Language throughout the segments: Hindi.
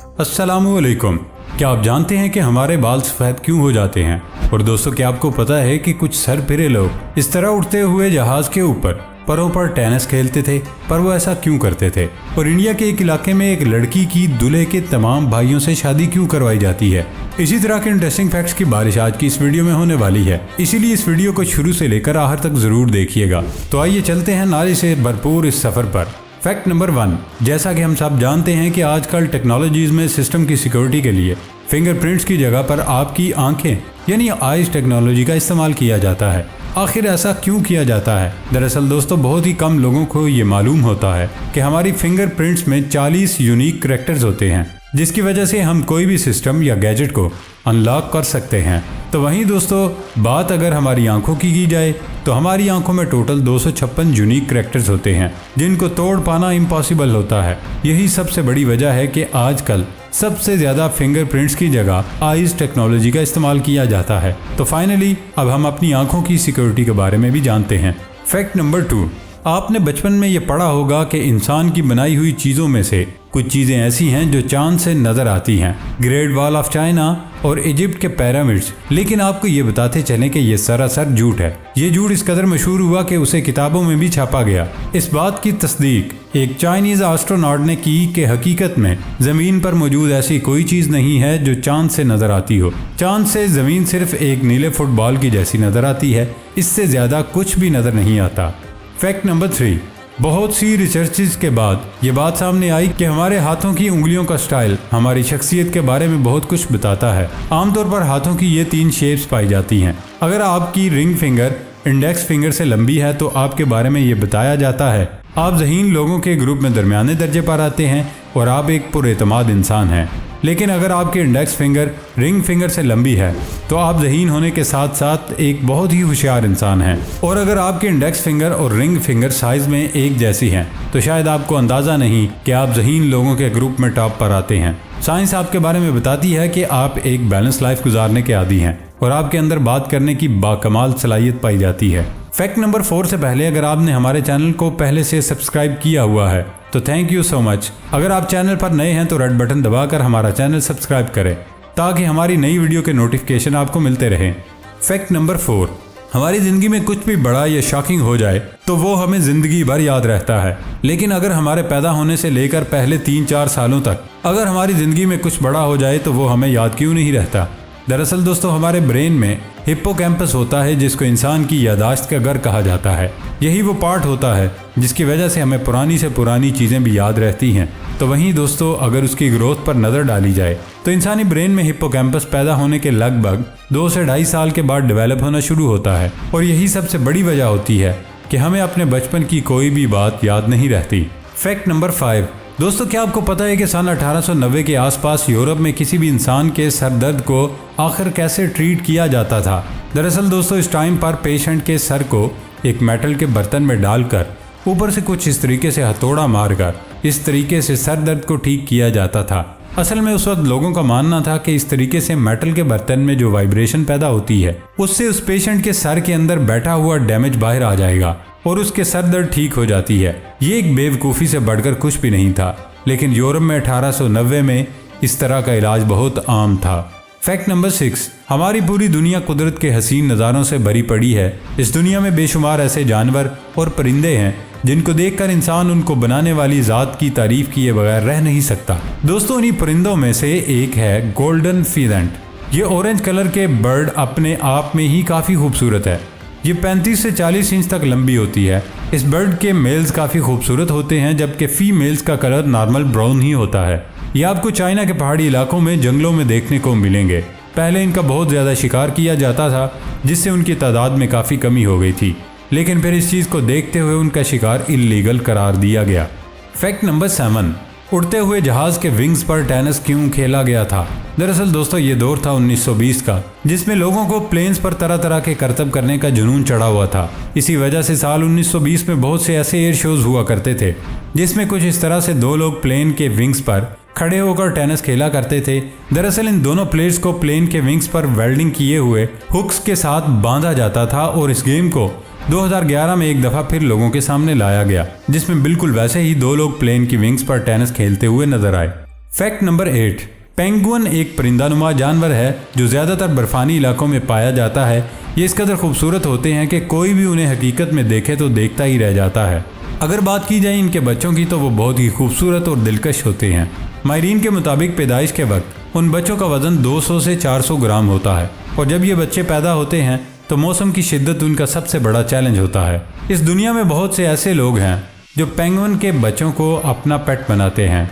अस्सलामुअलैकुम। क्या आप जानते हैं कि हमारे बाल सफ़ेद क्यों हो जाते हैं? और दोस्तों, क्या आपको पता है कि कुछ सर फिरे लोग इस तरह उड़ते हुए जहाज के ऊपर परों पर टेनिस खेलते थे, पर वो ऐसा क्यों करते थे? और इंडिया के एक इलाके में एक लड़की की दूल्हे के तमाम भाइयों से शादी क्यों करवाई जाती है? इसी तरह के इंटरेस्टिंग फैक्ट्स की बारिश आज की इस वीडियो में होने वाली है, इसीलिए इस वीडियो को शुरू से लेकर आखिर तक जरूर देखिएगा। तो आइए चलते हैं नारे से भरपूर इस सफर पर। फैक्ट नंबर 1, जैसा कि हम सब जानते हैं कि आजकल टेक्नोलॉजीज में सिस्टम की सिक्योरिटी के लिए फिंगरप्रिंट्स की जगह पर आपकी आंखें यानी आईज टेक्नोलॉजी का इस्तेमाल किया जाता है। आखिर ऐसा क्यों किया जाता है? दरअसल दोस्तों, बहुत ही कम लोगों को ये मालूम होता है कि हमारी फिंगरप्रिंट्स में 40 यूनिक करैक्टर्स होते हैं, जिसकी वजह से हम कोई भी सिस्टम या गैजेट को अनलॉक कर सकते हैं। तो वहीं दोस्तों, बात अगर हमारी आंखों की जाए तो हमारी आंखों में टोटल 256 यूनिक करैक्टर्स होते हैं, जिनको तोड़ पाना इम्पॉसिबल होता है। यही सबसे बड़ी वजह है कि आजकल सबसे ज़्यादा फिंगरप्रिंट्स की जगह आईज टेक्नोलॉजी का इस्तेमाल किया जाता है। तो फाइनली अब हम अपनी आंखों की सिक्योरिटी के बारे में भी जानते हैं। फैक्ट नंबर 2, आपने बचपन में ये पढ़ा होगा कि इंसान की बनाई हुई चीज़ों में से कुछ चीज़ें ऐसी हैं जो चांद से नज़र आती हैं, ग्रेट वॉल ऑफ चाइना और इजिप्ट के पिरामिड्स। लेकिन आपको ये बताते चलें कि ये सरासर झूठ है। ये झूठ इस कदर मशहूर हुआ कि उसे किताबों में भी छापा गया। इस बात की तस्दीक एक चाइनीज़ एस्ट्रोनॉट ने की कि हकीकत में ज़मीन पर मौजूद ऐसी कोई चीज़ नहीं है जो चांद से नज़र आती हो। चांद से ज़मीन सिर्फ एक नीले फुटबॉल की जैसी नज़र आती है, इससे ज़्यादा कुछ भी नज़र नहीं आता। फैक्ट नंबर 3, बहुत सी रिसर्चेस के बाद ये बात सामने आई कि हमारे हाथों की उंगलियों का स्टाइल हमारी शख्सियत के बारे में बहुत कुछ बताता है। आमतौर पर हाथों की ये 3 शेप्स पाई जाती हैं। अगर आपकी रिंग फिंगर इंडेक्स फिंगर से लंबी है तो आपके बारे में ये बताया जाता है आप ज़हीन लोगों के ग्रुप में दरमियाने दर्जे पर आते हैं और आप एक पुरएतमाद इंसान हैं। लेकिन अगर आपकी इंडेक्स फिंगर रिंग फिंगर से लंबी है तो आप ज़हीन होने के साथ साथ एक बहुत ही होशियार इंसान हैं। और अगर आपकी इंडेक्स फिंगर और रिंग फिंगर साइज़ में एक जैसी हैं तो शायद आपको अंदाज़ा नहीं कि आप ज़हीन लोगों के ग्रुप में टॉप पर आते हैं। साइंस आपके बारे में बताती है कि आप एक बैलेंस लाइफ गुजारने के आदी हैं और आपके अंदर बात करने की बाकमाल सलाहियत पाई जाती है। फैक्ट नंबर 4 से पहले अगर आपने हमारे चैनल को पहले से सब्सक्राइब किया हुआ है तो थैंक यू सो मच। अगर आप चैनल पर नए हैं तो रेड बटन दबाकर हमारा चैनल सब्सक्राइब करें ताकि हमारी नई वीडियो के नोटिफिकेशन आपको मिलते रहें। फैक्ट नंबर 4, हमारी ज़िंदगी में कुछ भी बड़ा या शॉकिंग हो जाए तो वो हमें ज़िंदगी भर याद रहता है। लेकिन अगर हमारे पैदा होने से लेकर पहले 3-4 सालों तक अगर हमारी ज़िंदगी में कुछ बड़ा हो जाए तो वो हमें याद क्यों नहीं रहता? दरअसल दोस्तों, हमारे ब्रेन में हिप्पोकैम्पस होता है जिसको इंसान की यादाश्त का घर कहा जाता है। यही वो पार्ट होता है जिसकी वजह से हमें पुरानी से पुरानी चीज़ें भी याद रहती हैं। तो वहीं दोस्तों, अगर उसकी ग्रोथ पर नज़र डाली जाए तो इंसानी ब्रेन में हिप्पोकैम्पस पैदा होने के लगभग 2 से 2.5 साल के बाद डेवलप होना शुरू होता है। और यही सबसे बड़ी वजह होती है कि हमें अपने बचपन की कोई भी बात याद नहीं रहती। फैक्ट नंबर 5, दोस्तों, क्या आपको पता है कि सन 1890 के आसपास यूरोप में किसी भी इंसान के सर दर्द को आखिर कैसे ट्रीट किया जाता था? दरअसल दोस्तों, इस टाइम पर पेशेंट के सर को एक मेटल के बर्तन में डालकर ऊपर से कुछ इस तरीके से हथौड़ा मारकर इस तरीके से सर दर्द को ठीक किया जाता था। असल में उस वक्त लोगों का मानना था कि इस तरीके से मेटल के बर्तन में जो वाइब्रेशन पैदा होती है उससे उस पेशेंट के सर के अंदर बैठा हुआ डैमेज बाहर आ जाएगा और उसके सर दर्द ठीक हो जाती है। ये एक बेवकूफ़ी से बढ़कर कुछ भी नहीं था, लेकिन यूरोप में 1890 में इस तरह का इलाज बहुत आम था। फैक्ट नंबर 6, हमारी पूरी दुनिया कुदरत के हसीन नज़ारों से भरी पड़ी है। इस दुनिया में बेशुमार ऐसे जानवर और परिंदे हैं जिनको देखकर इंसान उनको बनाने वाली ज़ात की तारीफ किए बगैर रह नहीं सकता। दोस्तों, इन्हीं परिंदों में से एक है गोल्डन फीजेंट। ये ऑरेंज कलर के बर्ड अपने आप में ही काफ़ी खूबसूरत है। ये 35 से 40 इंच तक लंबी होती है। इस बर्ड के मेल्स काफ़ी खूबसूरत होते हैं जबकि फीमेल्स का कलर नॉर्मल ब्राउन ही होता है। ये आपको चाइना के पहाड़ी इलाकों में जंगलों में देखने को मिलेंगे। पहले इनका बहुत ज़्यादा शिकार किया जाता था जिससे उनकी तादाद में काफ़ी कमी हो गई थी, लेकिन फिर इस चीज़ को देखते हुए उनका शिकार इल्लीगल करार दिया गया। फैक्ट नंबर 7, उड़ते हुए जहाज़ के विंग्स पर टेनिस क्यों खेला गया था? दरअसल दोस्तों, ये दौर था 1920 का जिसमें लोगों को प्लेन्स पर तरह तरह के करतब करने का जुनून चढ़ा हुआ था। इसी वजह से साल 1920 में बहुत से ऐसे एयर शोज हुआ करते थे जिसमें कुछ इस तरह से 2 लोग प्लेन के विंग्स पर खड़े होकर टेनिस खेला करते थे। दरअसल इन दोनों प्लेयर्स को प्लेन के विंग्स पर वेल्डिंग किए हुए हुक्स के साथ बांधा जाता था और इस गेम को 2011 में एक दफ़ा फिर लोगों के सामने लाया गया जिसमें बिल्कुल वैसे ही 2 लोग प्लेन की विंग्स पर टेनिस खेलते हुए नजर आए। फैक्ट नंबर 8, पेंगुइन एक परिंदानुमा जानवर है जो ज़्यादातर बर्फानी इलाकों में पाया जाता है। ये इस कदर खूबसूरत होते हैं कि कोई भी उन्हें हकीकत में देखे तो देखता ही रह जाता है। अगर बात की जाए इनके बच्चों की तो वो बहुत ही खूबसूरत और दिलकश होते हैं। माहिरीन के मुताबिक पैदाइश के वक्त उन बच्चों का वजन 200 से 400 ग्राम होता है और जब ये बच्चे पैदा होते हैं तो मौसम की शिद्दत उनका सबसे बड़ा चैलेंज होता है। इस दुनिया में बहुत से ऐसे लोग हैं जो पेंगुइन के बच्चों को अपना पेट बनाते हैं।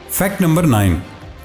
फैक्ट नंबर 9,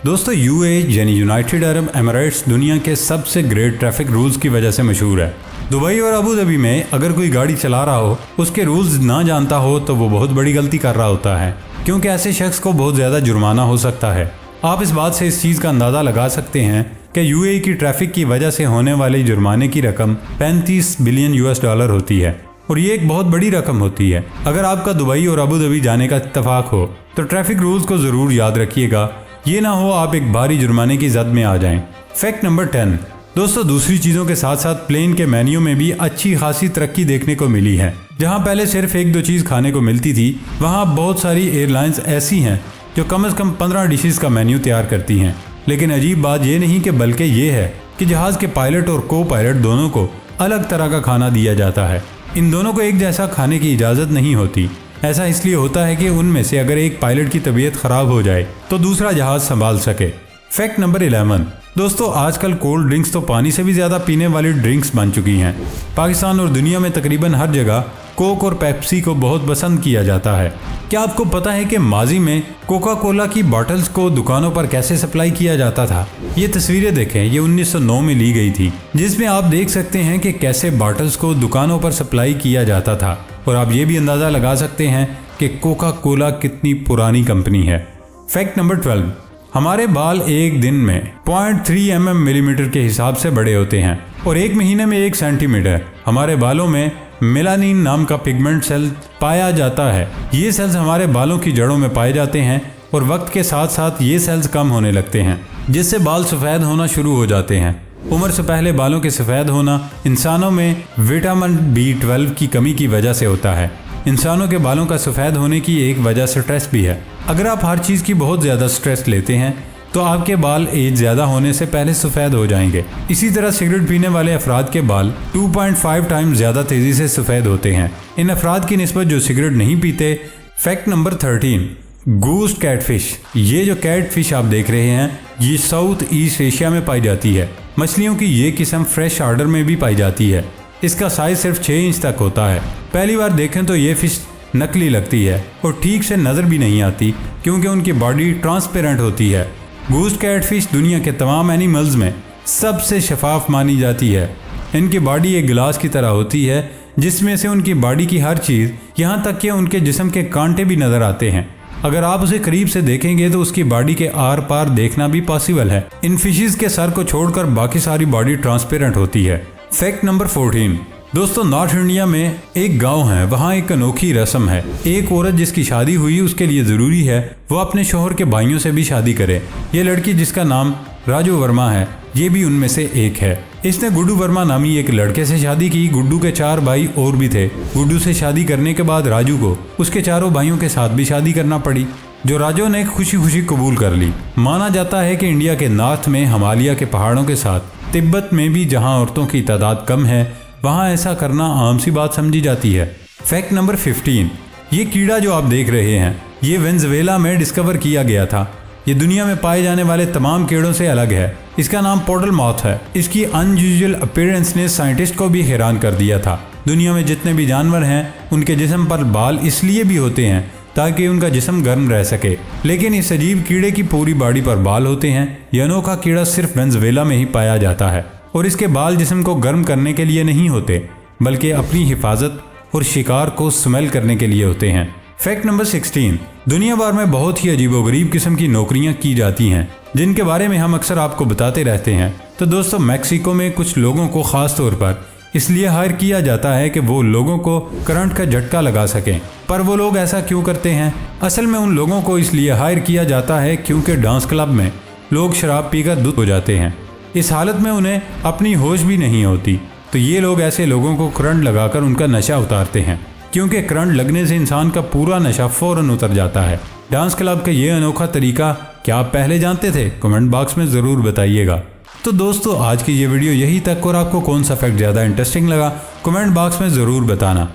दोस्तों यूएई यानी यूनाइटेड अरब एमिरेट्स दुनिया के सबसे ग्रेट ट्रैफिक रूल्स की वजह से मशहूर है। दुबई और अबू धाबी में अगर कोई गाड़ी चला रहा हो, उसके रूल्स ना जानता हो तो वो बहुत बड़ी गलती कर रहा होता है, क्योंकि ऐसे शख्स को बहुत ज़्यादा जुर्माना हो सकता है। आप इस बात से इस चीज़ का अंदाज़ा लगा सकते हैं कि यूएई की ट्रैफिक की वजह से होने वाले जुर्माने की रकम 35 बिलियन US डॉलर होती है और ये एक बहुत बड़ी रकम होती है। अगर आपका दुबई और अबू धाबी जाने का इत्तेफाक हो तो ट्रैफिक रूल्स को ज़रूर याद रखिएगा, ये ना हो आप एक भारी जुर्माने की जद में आ जाएं। फैक्ट नंबर 10, दोस्तों दूसरी चीज़ों के साथ साथ प्लेन के मेन्यू में भी अच्छी खासी तरक्की देखने को मिली है। जहां पहले सिर्फ 1-2 चीज़ खाने को मिलती थी, वहां बहुत सारी एयरलाइंस ऐसी हैं जो कम से कम 15 डिशेस का मेन्यू तैयार करती हैं। लेकिन अजीब बात ये नहीं कि बल्कि ये है कि जहाज़ के पायलट और को पायलट दोनों को अलग तरह का खाना दिया जाता है। इन दोनों को एक जैसा खाने की इजाज़त नहीं होती। ऐसा इसलिए होता है कि उनमें से अगर एक पायलट की तबीयत ख़राब हो जाए तो दूसरा जहाज़ संभाल सके। फैक्ट नंबर 11, दोस्तों आजकल कोल्ड ड्रिंक्स तो पानी से भी ज़्यादा पीने वाली ड्रिंक्स बन चुकी हैं। पाकिस्तान और दुनिया में तकरीबन हर जगह कोक और पेप्सी को बहुत पसंद किया जाता है। क्या आपको पता है कि माजी में कोका कोला की बॉटल्स को दुकानों पर कैसे सप्लाई किया जाता था? ये तस्वीरें देखें, ये 1909 में ली गई थी, जिसमें आप देख सकते हैं कि कैसे बॉटल्स को दुकानों पर सप्लाई किया जाता था और आप ये भी अंदाज़ा लगा सकते हैं कि कोका कोला कितनी पुरानी कंपनी है। फैक्ट नंबर 12, हमारे बाल एक दिन में 0.3 मिलीमीटर के हिसाब से बड़े होते हैं और एक महीने में 1 सेंटीमीटर। हमारे बालों में मेलानिन नाम का पिगमेंट सेल पाया जाता है। ये सेल्स हमारे बालों की जड़ों में पाए जाते हैं और वक्त के साथ साथ ये सेल्स कम होने लगते हैं, जिससे बाल सफ़ेद होना शुरू हो जाते हैं। उम्र से पहले बालों के सफ़ेद होना इंसानों में विटामिन B12 की कमी की वजह से होता है। इंसानों के बालों का सफ़ेद होने की एक वजह स्ट्रेस भी है। अगर आप हर चीज़ की बहुत ज़्यादा स्ट्रेस लेते हैं तो आपके बाल एज ज़्यादा होने से पहले सफ़ेद हो जाएंगे। इसी तरह सिगरेट पीने वाले अफराद के बाल 2.5 टाइम्स ज़्यादा तेज़ी से सफ़ेद होते हैं इन अफराद की निस्बत जो सिगरेट नहीं पीते। Fact number 13, ghost catfish. ये जो कैटफिश आप देख रहे हैं ये साउथ ईस्ट एशिया में पाई जाती है। मछलियों की ये किस्म फ्रेश ऑर्डर में भी पाई जाती है। इसका साइज सिर्फ 6 इंच तक होता है। पहली बार देखें तो ये फिश नकली लगती है और ठीक से नज़र भी नहीं आती क्योंकि उनकी बॉडी ट्रांसपेरेंट होती है। गूस्ट कैटफिश दुनिया के तमाम एनिमल्स में सबसे शफाफ मानी जाती है। इनकी बॉडी एक गिलास की तरह होती है जिसमें से उनकी बॉडी की हर चीज़ यहाँ तक कि उनके जिस्म के कांटे भी नज़र आते हैं। अगर आप उसे करीब से देखेंगे तो उसकी बॉडी के आर पार देखना भी पॉसिबल है। इन फिशेस के सर को छोड़कर बाकी सारी बॉडी ट्रांसपेरेंट होती है। फैक्ट नंबर 14, दोस्तों नॉर्थ इंडिया में एक गांव है, वहाँ एक अनोखी रस्म है। एक औरत जिसकी शादी हुई उसके लिए ज़रूरी है वो अपने शोहर के भाइयों से भी शादी करे। ये लड़की जिसका नाम राजू वर्मा है ये भी उनमें से एक है। इसने गुड्डू वर्मा नामी एक लड़के से शादी की। गुड्डू के 4 भाई और भी थे। गुड्डू से शादी करने के बाद राजू को उसके 4 भाइयों के साथ भी शादी करना पड़ी, जो राजू ने खुशी खुशी कबूल कर ली। माना जाता है कि इंडिया के नॉर्थ में हिमालय के पहाड़ों के साथ तिब्बत में भी जहाँ औरतों की तादाद कम है वहाँ ऐसा करना आम सी बात समझी जाती है। फैक्ट नंबर 15, ये कीड़ा जो आप देख रहे हैं ये वेनेजुएला में डिस्कवर किया गया था। ये दुनिया में पाए जाने वाले तमाम कीड़ों से अलग है। इसका नाम पोडल मॉथ है। इसकी अनयूजुअल अपीयरेंस ने साइंटिस्ट को भी हैरान कर दिया था। दुनिया में जितने भी जानवर हैं उनके जिस्म पर बाल इसलिए भी होते हैं ताकि उनका जिस्म गर्म रह सके, लेकिन इस अजीब कीड़े की पूरी बॉडी पर बाल होते हैं। यह अनोखा कीड़ा सिर्फ वेनेजुएला में ही पाया जाता है और इसके बाल जिस्म को गर्म करने के लिए नहीं होते बल्कि अपनी हिफाजत और शिकार को स्मेल करने के लिए होते हैं। फैक्ट नंबर 16, दुनिया भर में बहुत ही अजीबोगरीब किस्म की नौकरियां की जाती हैं जिनके बारे में हम अक्सर आपको बताते रहते हैं। तो दोस्तों मैक्सिको में कुछ लोगों को ख़ास तौर पर इसलिए हायर किया जाता है कि वो लोगों को करंट का झटका लगा सकें। पर वो लोग ऐसा क्यों करते हैं? असल में उन लोगों को इसलिए हायर किया जाता है क्योंकि डांस क्लब में लोग शराब पीकर धुत हो जाते हैं। इस हालत में उन्हें अपनी होश भी नहीं होती, तो ये लोग ऐसे लोगों को करंट लगाकर उनका नशा उतारते हैं। क्योंकि करंट लगने से इंसान का पूरा नशा फौरन उतर जाता है। डांस क्लब का ये अनोखा तरीका क्या आप पहले जानते थे? कमेंट बॉक्स में ज़रूर बताइएगा। तो दोस्तों आज की ये वीडियो यही तक, और आपको कौन सा फैक्ट ज़्यादा इंटरेस्टिंग लगा कमेंट बॉक्स में ज़रूर बताना।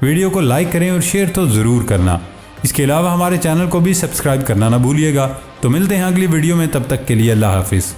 वीडियो को लाइक करें और शेयर तो ज़रूर करना। इसके अलावा हमारे चैनल को भी सब्सक्राइब करना ना भूलिएगा। तो मिलते हैं अगली वीडियो में, तब तक के लिए अल्लाह हाफिज़।